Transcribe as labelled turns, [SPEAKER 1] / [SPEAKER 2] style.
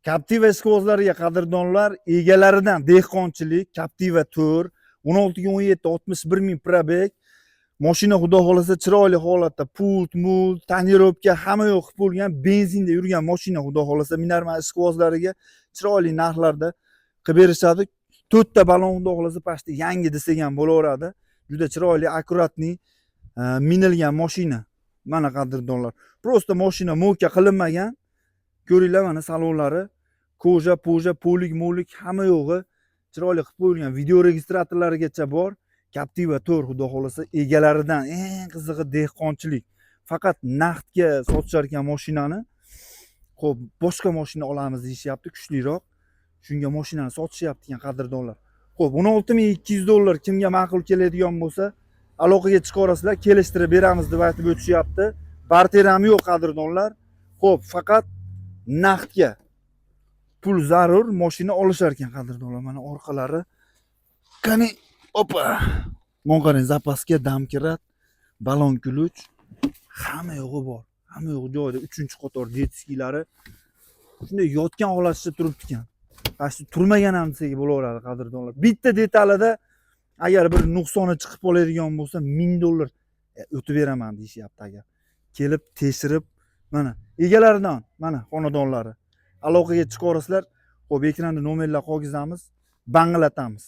[SPEAKER 1] Captiva eskozlariga qadrdonlar, egalaridan dehqonchilik, Captiva 4, 16-17 61 ming probeg. Mashina xudo xolasa chiroyli holatda, pult, mult, tonirovka hamma yo'q qilib bo'lgan, benzinda yurgan mashina xudo xolasa Minarman eskozlariga chiroyli narxlarda qilib berishadi. 4 ta balon xudo xolasa pastda yangi desak ham bo'laveradi. Juda chiroyli, akkuratni minilgan mashina. Mana qadrdonlar. Prosta mashina mo'ka qilinmagan. Ko'ringlar mana salonlari, koja, poja, polik hamma yo'g'i chiroyli qilib qo'yilgan. Video registratorlarigacha bor. Captiva 4 xudo xolasa egalaridan eng qizig'i dehqonchilik. Faqat naqdga sotishar ekan mashinani. Xo'p, boshqa mashina olamiz deyishyapti, kuchliroq. Shunga mashinani sotishyapti ekan qadrdonlar. Xo'p, 16200 dollar kimga ma'qul keladigan bo'lsa, aloqaga chiqarasizlar, kelishtirib beramiz deb aytib o'tishyapti. Barter ham yo'q qadrdonlar. Xo'p, faqat naqdga pul zarur mashina olishar ekan qadrdonlar. Mana orqalari qani opa. Mana qarang, zapaska, damkirat, balon kuluch, hamma yo'g'i bor. Hamma yo'g'i joyida, 3-qator detskilari shunday yotgan holatda turibdi ekan. Qashti turmagan ham desak bo'laveradi qadrdonlar. Bitta detalida agar bir nuqsoni chiqib qoladigan bo'lsa 1000 dollar o'tib beraman deyishyapti agar. Kelib tekshirib, mana egalaridan, mana xonadonlari aloqaga chiqarasizlar. Xo'p, ekranda nomerlar qolgizamiz, banglatamiz.